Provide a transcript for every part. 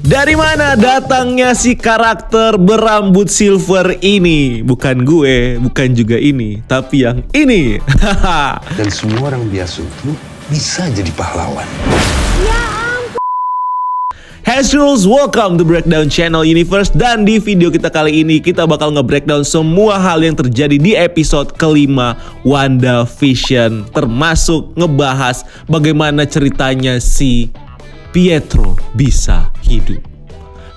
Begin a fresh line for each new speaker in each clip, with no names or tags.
Dari mana datangnya si karakter berambut silver ini? Bukan gue, bukan juga ini, tapi yang ini.
Dan semua orang biasa itu bisa jadi pahlawan.
Hey Jules, welcome to Breakdown Channel Universe. Dan di video kita kali ini kita bakal nge-breakdown semua hal yang terjadi di episode kelima WandaVision, termasuk ngebahas bagaimana ceritanya si Pietro bisa hidup.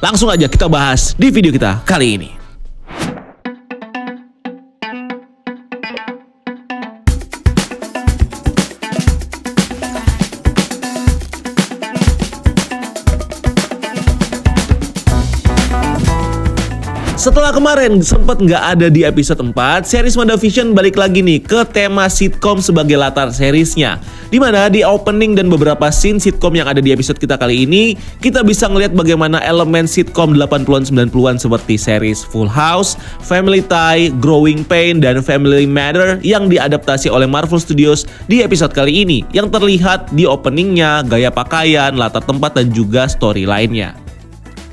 Langsung aja kita bahas di video kita kali ini. Setelah kemarin sempat nggak ada di episode 4, series WandaVision balik lagi nih ke tema sitcom sebagai latar seriesnya. Dimana di opening dan beberapa scene sitcom yang ada di episode kita kali ini, kita bisa ngeliat bagaimana elemen sitcom 80-an 90-an seperti series Full House, Family Tie, Growing Pain, dan Family Matter yang diadaptasi oleh Marvel Studios di episode kali ini. Yang terlihat di openingnya, gaya pakaian, latar tempat, dan juga story lainnya.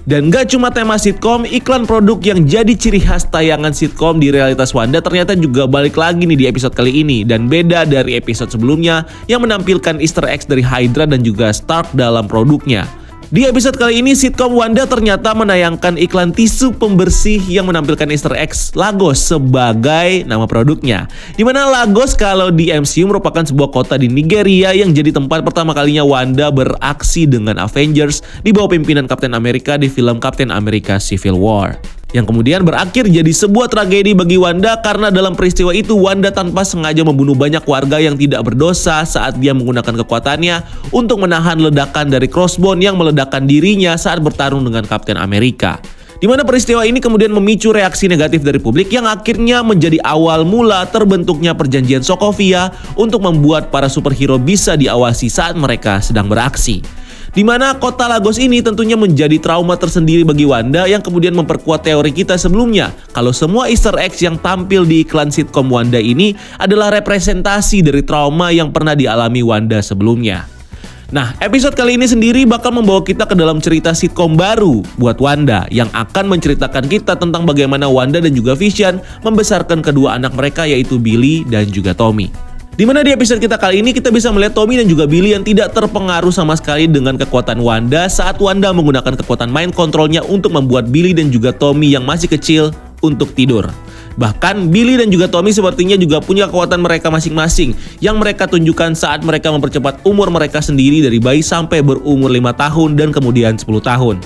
Dan gak cuma tema sitcom, iklan produk yang jadi ciri khas tayangan sitcom di realitas Wanda ternyata juga balik lagi nih di episode kali ini. Dan beda dari episode sebelumnya yang menampilkan Easter eggs dari Hydra dan juga Stark dalam produknya. Di episode kali ini, sitcom Wanda ternyata menayangkan iklan tisu pembersih yang menampilkan Easter eggs Lagos sebagai nama produknya. Dimana Lagos kalau di MCU merupakan sebuah kota di Nigeria yang jadi tempat pertama kalinya Wanda beraksi dengan Avengers di bawah pimpinan Captain America di film Captain America Civil War. Yang kemudian berakhir jadi sebuah tragedi bagi Wanda karena dalam peristiwa itu Wanda tanpa sengaja membunuh banyak warga yang tidak berdosa saat dia menggunakan kekuatannya untuk menahan ledakan dari crossbone yang meledakkan dirinya saat bertarung dengan Captain America. Di mana peristiwa ini kemudian memicu reaksi negatif dari publik yang akhirnya menjadi awal mula terbentuknya perjanjian Sokovia untuk membuat para superhero bisa diawasi saat mereka sedang beraksi. Di mana kota Lagos ini tentunya menjadi trauma tersendiri bagi Wanda yang kemudian memperkuat teori kita sebelumnya kalau semua Easter eggs yang tampil di iklan sitcom Wanda ini adalah representasi dari trauma yang pernah dialami Wanda sebelumnya. Nah, episode kali ini sendiri bakal membawa kita ke dalam cerita sitcom baru buat Wanda yang akan menceritakan kita tentang bagaimana Wanda dan juga Vision membesarkan kedua anak mereka yaitu Billy dan juga Tommy. Dimana di episode kita kali ini kita bisa melihat Tommy dan juga Billy yang tidak terpengaruh sama sekali dengan kekuatan Wanda saat Wanda menggunakan kekuatan mind controlnya untuk membuat Billy dan juga Tommy yang masih kecil untuk tidur. Bahkan Billy dan juga Tommy sepertinya juga punya kekuatan mereka masing-masing yang mereka tunjukkan saat mereka mempercepat umur mereka sendiri dari bayi sampai berumur 5 tahun dan kemudian 10 tahun.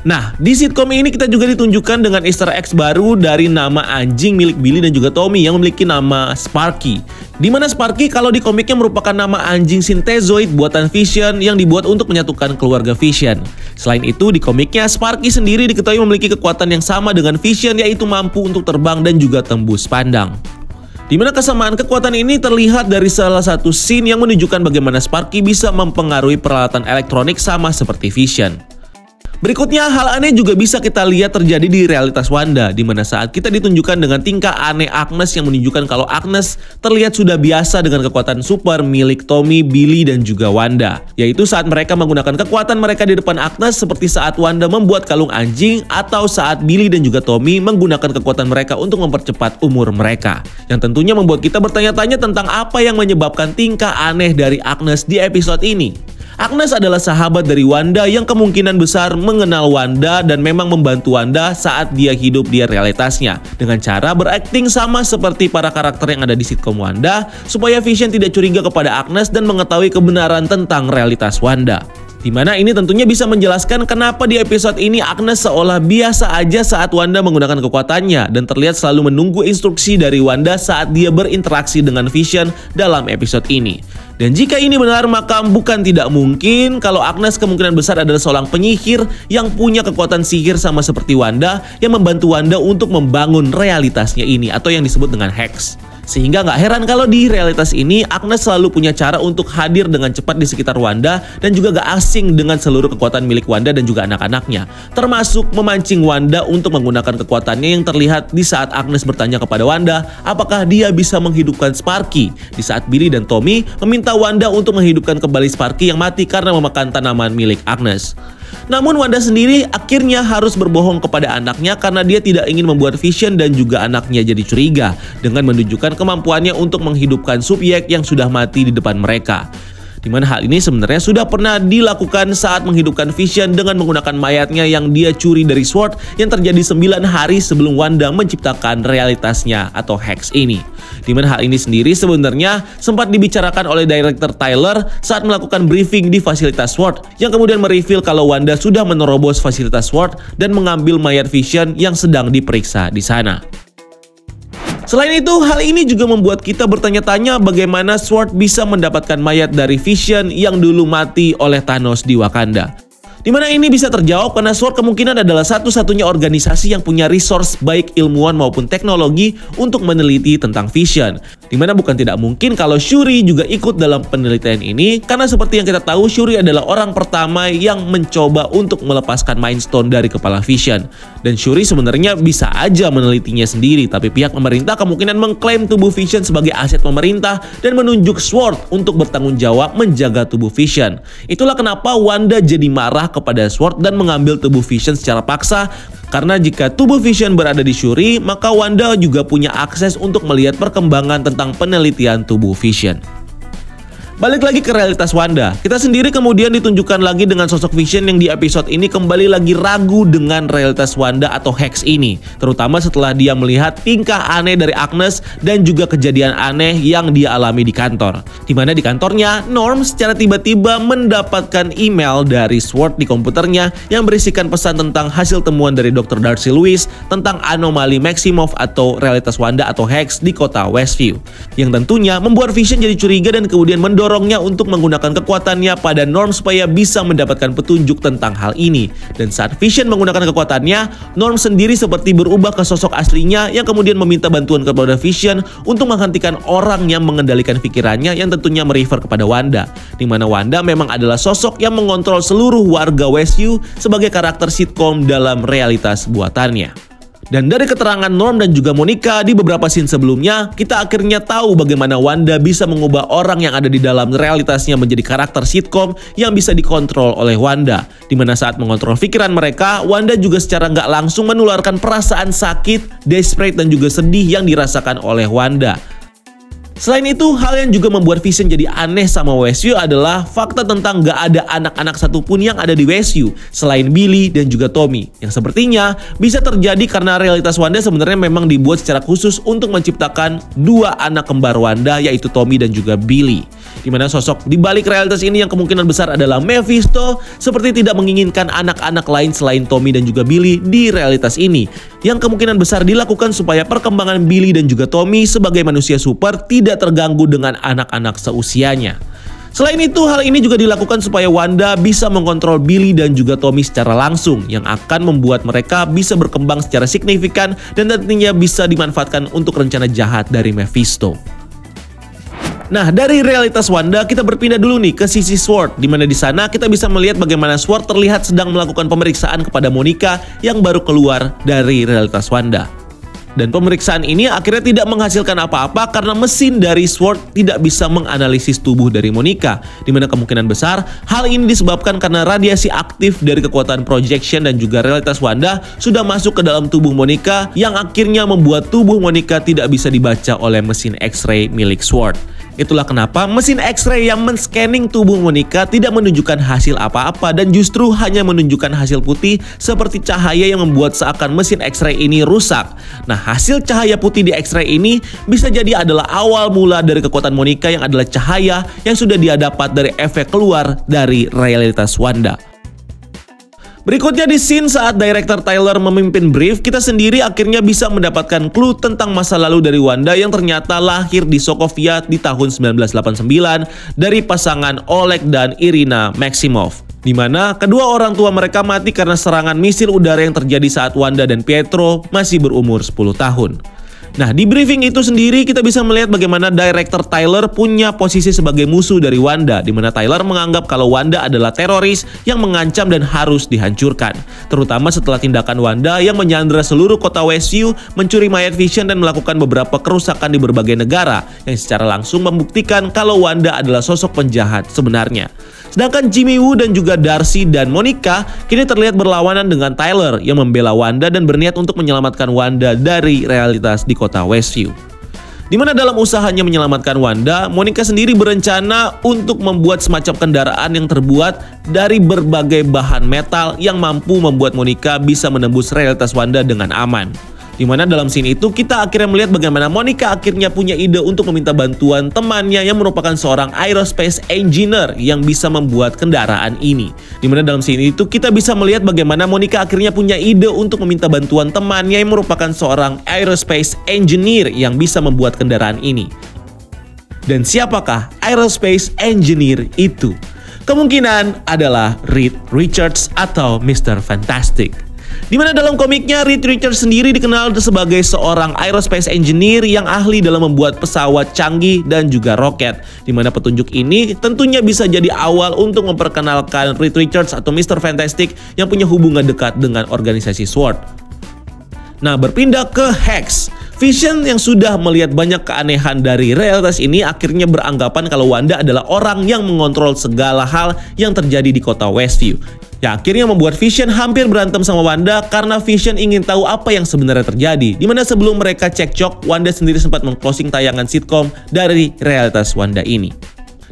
Nah, di sitcom ini kita juga ditunjukkan dengan Easter eggs baru dari nama anjing milik Billy dan juga Tommy yang memiliki nama Sparky. Dimana Sparky kalau di komiknya merupakan nama anjing Synthezoid buatan Vision yang dibuat untuk menyatukan keluarga Vision. Selain itu, di komiknya Sparky sendiri diketahui memiliki kekuatan yang sama dengan Vision yaitu mampu untuk terbang dan juga tembus pandang. Dimana kesamaan kekuatan ini terlihat dari salah satu scene yang menunjukkan bagaimana Sparky bisa mempengaruhi peralatan elektronik sama seperti Vision. Berikutnya, hal aneh juga bisa kita lihat terjadi di realitas Wanda, di mana saat kita ditunjukkan dengan tingkah aneh Agnes yang menunjukkan kalau Agnes terlihat sudah biasa dengan kekuatan super milik Tommy, Billy, dan juga Wanda. Yaitu saat mereka menggunakan kekuatan mereka di depan Agnes seperti saat Wanda membuat kalung anjing atau saat Billy dan juga Tommy menggunakan kekuatan mereka untuk mempercepat umur mereka. Yang tentunya membuat kita bertanya-tanya tentang apa yang menyebabkan tingkah aneh dari Agnes di episode ini. Agnes adalah sahabat dari Wanda yang kemungkinan besar mengenal Wanda dan memang membantu Wanda saat dia hidup di realitasnya dengan cara berakting sama seperti para karakter yang ada di sitcom Wanda supaya Vision tidak curiga kepada Agnes dan mengetahui kebenaran tentang realitas Wanda. Dimana ini tentunya bisa menjelaskan kenapa di episode ini Agnes seolah biasa aja saat Wanda menggunakan kekuatannya dan terlihat selalu menunggu instruksi dari Wanda saat dia berinteraksi dengan Vision dalam episode ini. Dan jika ini benar, maka bukan tidak mungkin kalau Agnes kemungkinan besar adalah seorang penyihir yang punya kekuatan sihir sama seperti Wanda yang membantu Wanda untuk membangun realitasnya ini atau yang disebut dengan Hex. Sehingga nggak heran kalau di realitas ini Agnes selalu punya cara untuk hadir dengan cepat di sekitar Wanda dan juga gak asing dengan seluruh kekuatan milik Wanda dan juga anak-anaknya. Termasuk memancing Wanda untuk menggunakan kekuatannya yang terlihat di saat Agnes bertanya kepada Wanda apakah dia bisa menghidupkan Sparky. Di saat Billy dan Tommy meminta Wanda untuk menghidupkan kembali Sparky yang mati karena memakan tanaman milik Agnes. Namun Wanda sendiri akhirnya harus berbohong kepada anaknya karena dia tidak ingin membuat Vision dan juga anaknya jadi curiga dengan menunjukkan kemampuannya untuk menghidupkan subjek yang sudah mati di depan mereka. Di mana hal ini sebenarnya sudah pernah dilakukan saat menghidupkan Vision dengan menggunakan mayatnya yang dia curi dari SWORD yang terjadi 9 hari sebelum Wanda menciptakan realitasnya atau Hex ini. Di mana hal ini sendiri sebenarnya sempat dibicarakan oleh director Tyler saat melakukan briefing di fasilitas SWORD yang kemudian mereveal kalau Wanda sudah menerobos fasilitas SWORD dan mengambil mayat Vision yang sedang diperiksa di sana. Selain itu, hal ini juga membuat kita bertanya-tanya bagaimana SWORD bisa mendapatkan mayat dari Vision yang dulu mati oleh Thanos di Wakanda. Dimana ini bisa terjawab karena SWORD kemungkinan adalah satu-satunya organisasi yang punya resource baik ilmuwan maupun teknologi untuk meneliti tentang Vision. Dimana bukan tidak mungkin kalau Shuri juga ikut dalam penelitian ini karena seperti yang kita tahu Shuri adalah orang pertama yang mencoba untuk melepaskan Mind Stone dari kepala Vision. Dan Shuri sebenarnya bisa aja menelitinya sendiri, tapi pihak pemerintah kemungkinan mengklaim tubuh Vision sebagai aset pemerintah dan menunjuk SWORD untuk bertanggung jawab menjaga tubuh Vision. Itulah kenapa Wanda jadi marah kepada SWORD dan mengambil tubuh Vision secara paksa, karena jika tubuh Vision berada di Shuri, maka Wanda juga punya akses untuk melihat perkembangan tentang penelitian tubuh Vision. Balik lagi ke realitas Wanda, kita sendiri kemudian ditunjukkan lagi dengan sosok Vision yang di episode ini kembali lagi ragu dengan realitas Wanda atau Hex ini, terutama setelah dia melihat tingkah aneh dari Agnes dan juga kejadian aneh yang dia alami di kantor. Dimana di kantornya, Norm secara tiba-tiba mendapatkan email dari SWORD di komputernya yang berisikan pesan tentang hasil temuan dari Dr. Darcy Lewis tentang anomali Maximoff atau realitas Wanda atau Hex di kota Westview, yang tentunya membuat Vision jadi curiga dan kemudian mendorongnya untuk menggunakan kekuatannya pada Norm supaya bisa mendapatkan petunjuk tentang hal ini. Dan saat Vision menggunakan kekuatannya, Norm sendiri seperti berubah ke sosok aslinya yang kemudian meminta bantuan kepada Vision untuk menghentikan orang yang mengendalikan pikirannya yang tentunya merefer kepada Wanda. Di mana Wanda memang adalah sosok yang mengontrol seluruh warga Westview sebagai karakter sitkom dalam realitas buatannya. Dan dari keterangan Norm dan juga Monica di beberapa scene sebelumnya, kita akhirnya tahu bagaimana Wanda bisa mengubah orang yang ada di dalam realitasnya menjadi karakter sitkom yang bisa dikontrol oleh Wanda. Dimana saat mengontrol pikiran mereka, Wanda juga secara nggak langsung menularkan perasaan sakit, desperate dan juga sedih yang dirasakan oleh Wanda. Selain itu, hal yang juga membuat Vision jadi aneh sama Westview adalah fakta tentang gak ada anak-anak satupun yang ada di Westview selain Billy dan juga Tommy, yang sepertinya bisa terjadi karena realitas Wanda sebenarnya memang dibuat secara khusus untuk menciptakan dua anak kembar Wanda, yaitu Tommy dan juga Billy. Dimana sosok di balik realitas ini yang kemungkinan besar adalah Mephisto seperti tidak menginginkan anak-anak lain selain Tommy dan juga Billy di realitas ini, yang kemungkinan besar dilakukan supaya perkembangan Billy dan juga Tommy sebagai manusia super tidak terganggu dengan anak-anak seusianya. Selain itu, hal ini juga dilakukan supaya Wanda bisa mengontrol Billy dan juga Tommy secara langsung, yang akan membuat mereka bisa berkembang secara signifikan dan nantinya bisa dimanfaatkan untuk rencana jahat dari Mephisto. Nah, dari realitas Wanda kita berpindah dulu nih ke sisi SWORD, di mana di sana kita bisa melihat bagaimana SWORD terlihat sedang melakukan pemeriksaan kepada Monica yang baru keluar dari realitas Wanda. Dan pemeriksaan ini akhirnya tidak menghasilkan apa-apa karena mesin dari SWORD tidak bisa menganalisis tubuh dari Monica, di mana kemungkinan besar hal ini disebabkan karena radiasi aktif dari kekuatan projection dan juga realitas Wanda sudah masuk ke dalam tubuh Monica, yang akhirnya membuat tubuh Monica tidak bisa dibaca oleh mesin X-ray milik SWORD. Itulah kenapa mesin X-ray yang men-scanning tubuh Monica tidak menunjukkan hasil apa-apa dan justru hanya menunjukkan hasil putih seperti cahaya yang membuat seakan mesin X-ray ini rusak. Nah, hasil cahaya putih di X-ray ini bisa jadi adalah awal mula dari kekuatan Monica yang adalah cahaya yang sudah dia dapat dari efek keluar dari realitas Wanda. Berikutnya di scene saat Director Tyler memimpin brief, kita sendiri akhirnya bisa mendapatkan clue tentang masa lalu dari Wanda yang ternyata lahir di Sokovia di tahun 1989 dari pasangan Oleg dan Irina Maximoff, di mana kedua orang tua mereka mati karena serangan misil udara yang terjadi saat Wanda dan Pietro masih berumur 10 tahun. Nah, di briefing itu sendiri kita bisa melihat bagaimana Director Tyler punya posisi sebagai musuh dari Wanda, di mana Tyler menganggap kalau Wanda adalah teroris yang mengancam dan harus dihancurkan. Terutama setelah tindakan Wanda yang menyandra seluruh kota Westview, mencuri mayat Vision dan melakukan beberapa kerusakan di berbagai negara, yang secara langsung membuktikan kalau Wanda adalah sosok penjahat sebenarnya. Sedangkan Jimmy Woo dan juga Darcy dan Monica kini terlihat berlawanan dengan Tyler yang membela Wanda dan berniat untuk menyelamatkan Wanda dari realitas di kota Westview. Di mana dalam usahanya menyelamatkan Wanda, Monica sendiri berencana untuk membuat semacam kendaraan yang terbuat dari berbagai bahan metal yang mampu membuat Monica bisa menembus realitas Wanda dengan aman. Di mana dalam scene itu kita akhirnya melihat bagaimana Monica akhirnya punya ide untuk meminta bantuan temannya yang merupakan seorang aerospace engineer yang bisa membuat kendaraan ini. Di mana dalam scene itu kita bisa melihat bagaimana Monica akhirnya punya ide untuk meminta bantuan temannya yang merupakan seorang aerospace engineer yang bisa membuat kendaraan ini. Dan siapakah aerospace engineer itu? Kemungkinan adalah Reed Richards atau Mr. Fantastic. Di mana dalam komiknya Reed Richards sendiri dikenal sebagai seorang aerospace engineer yang ahli dalam membuat pesawat canggih dan juga roket. Di mana petunjuk ini tentunya bisa jadi awal untuk memperkenalkan Reed Richards atau Mr. Fantastic yang punya hubungan dekat dengan organisasi SWORD. Nah, berpindah ke Hex. Vision yang sudah melihat banyak keanehan dari realitas ini akhirnya beranggapan kalau Wanda adalah orang yang mengontrol segala hal yang terjadi di kota Westview. Ya, akhirnya membuat Vision hampir berantem sama Wanda karena Vision ingin tahu apa yang sebenarnya terjadi. Dimana sebelum mereka cekcok, Wanda sendiri sempat meng-closing tayangan sitkom dari realitas Wanda ini.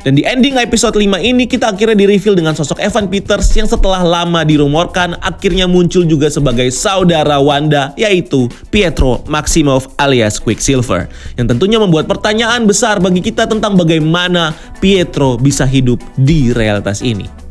Dan di ending episode 5 ini kita akhirnya di-reveal dengan sosok Evan Peters yang setelah lama dirumorkan akhirnya muncul juga sebagai saudara Wanda, yaitu Pietro Maximoff alias Quicksilver. Yang tentunya membuat pertanyaan besar bagi kita tentang bagaimana Pietro bisa hidup di realitas ini.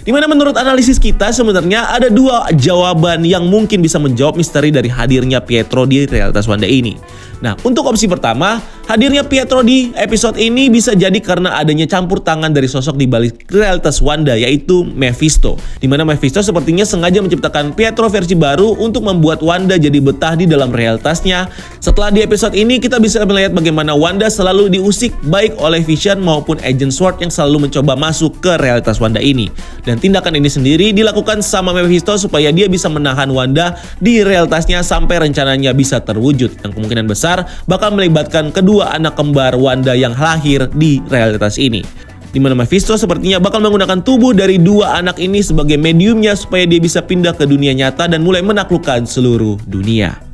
Dimana menurut analisis kita sebenarnya ada dua jawaban yang mungkin bisa menjawab misteri dari hadirnya Pietro di realitas Wanda ini. Nah, untuk opsi pertama, hadirnya Pietro di episode ini bisa jadi karena adanya campur tangan dari sosok di balik realitas Wanda, yaitu Mephisto. Dimana Mephisto sepertinya sengaja menciptakan Pietro versi baru untuk membuat Wanda jadi betah di dalam realitasnya. Setelah di episode ini kita bisa melihat bagaimana Wanda selalu diusik baik oleh Vision maupun Agent SWORD yang selalu mencoba masuk ke realitas Wanda ini. Dan tindakan ini sendiri dilakukan sama Mephisto supaya dia bisa menahan Wanda di realitasnya sampai rencananya bisa terwujud, yang kemungkinan besar bakal melibatkan kedua anak kembar Wanda yang lahir di realitas ini. Di mana Mephisto sepertinya bakal menggunakan tubuh dari dua anak ini sebagai mediumnya supaya dia bisa pindah ke dunia nyata dan mulai menaklukkan seluruh dunia.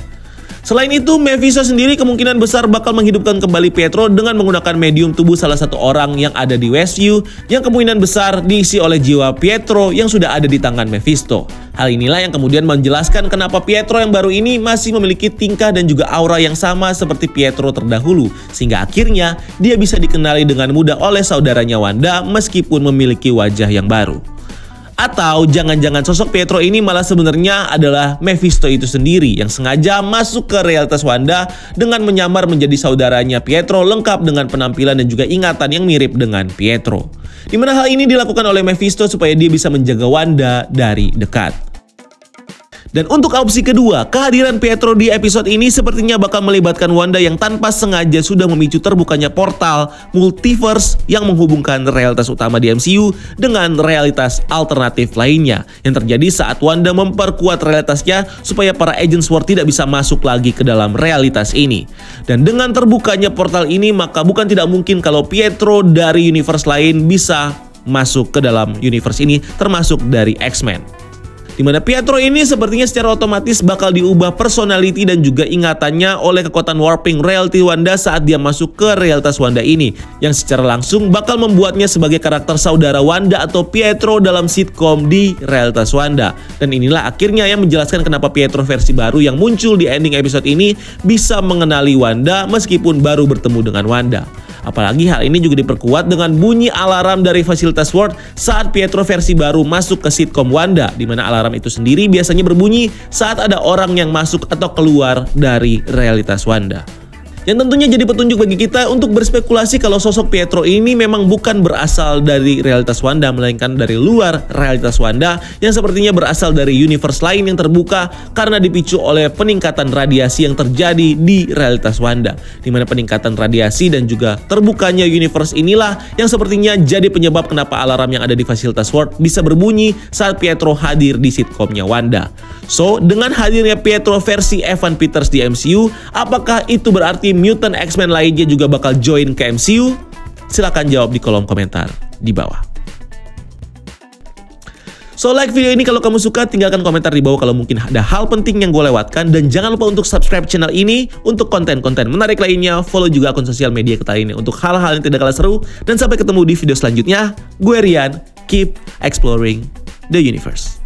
Selain itu, Mephisto sendiri kemungkinan besar bakal menghidupkan kembali Pietro dengan menggunakan medium tubuh salah satu orang yang ada di Westview yang kemungkinan besar diisi oleh jiwa Pietro yang sudah ada di tangan Mephisto. Hal inilah yang kemudian menjelaskan kenapa Pietro yang baru ini masih memiliki tingkah dan juga aura yang sama seperti Pietro terdahulu, sehingga akhirnya dia bisa dikenali dengan mudah oleh saudaranya Wanda meskipun memiliki wajah yang baru. Atau jangan-jangan sosok Pietro ini malah sebenarnya adalah Mephisto itu sendiri yang sengaja masuk ke realitas Wanda dengan menyamar menjadi saudaranya Pietro lengkap dengan penampilan dan juga ingatan yang mirip dengan Pietro. Di mana hal ini dilakukan oleh Mephisto supaya dia bisa menjaga Wanda dari dekat. Dan untuk opsi kedua, kehadiran Pietro di episode ini sepertinya bakal melibatkan Wanda yang tanpa sengaja sudah memicu terbukanya portal multiverse yang menghubungkan realitas utama di MCU dengan realitas alternatif lainnya yang terjadi saat Wanda memperkuat realitasnya supaya para agent SWORD tidak bisa masuk lagi ke dalam realitas ini. Dan dengan terbukanya portal ini, maka bukan tidak mungkin kalau Pietro dari universe lain bisa masuk ke dalam universe ini, termasuk dari X-Men. Dimana Pietro ini sepertinya secara otomatis bakal diubah personality dan juga ingatannya oleh kekuatan warping reality Wanda saat dia masuk ke realitas Wanda ini, yang secara langsung bakal membuatnya sebagai karakter saudara Wanda atau Pietro dalam sitkom di realitas Wanda. Dan inilah akhirnya yang menjelaskan kenapa Pietro versi baru yang muncul di ending episode ini bisa mengenali Wanda meskipun baru bertemu dengan Wanda. Apalagi hal ini juga diperkuat dengan bunyi alarm dari fasilitas SWORD saat Pietro versi baru masuk ke sitkom Wanda, di mana alarm itu sendiri biasanya berbunyi saat ada orang yang masuk atau keluar dari realitas Wanda. Yang tentunya jadi petunjuk bagi kita untuk berspekulasi kalau sosok Pietro ini memang bukan berasal dari realitas Wanda, melainkan dari luar realitas Wanda yang sepertinya berasal dari universe lain yang terbuka karena dipicu oleh peningkatan radiasi yang terjadi di realitas Wanda. Dimana peningkatan radiasi dan juga terbukanya universe inilah yang sepertinya jadi penyebab kenapa alarm yang ada di fasilitas SWORD bisa berbunyi saat Pietro hadir di sitkomnya Wanda. So, dengan hadirnya Pietro versi Evan Peters di MCU, apakah itu berarti mutant X-Men lainnya juga bakal join ke MCU? Silahkan jawab di kolom komentar di bawah. So like video ini kalau kamu suka, tinggalkan komentar di bawah kalau mungkin ada hal penting yang gue lewatkan. Dan jangan lupa untuk subscribe channel ini untuk konten-konten menarik lainnya. Follow juga akun sosial media kita ini untuk hal-hal yang tidak kalah seru. Dan sampai ketemu di video selanjutnya. Gue Rian, keep exploring the universe.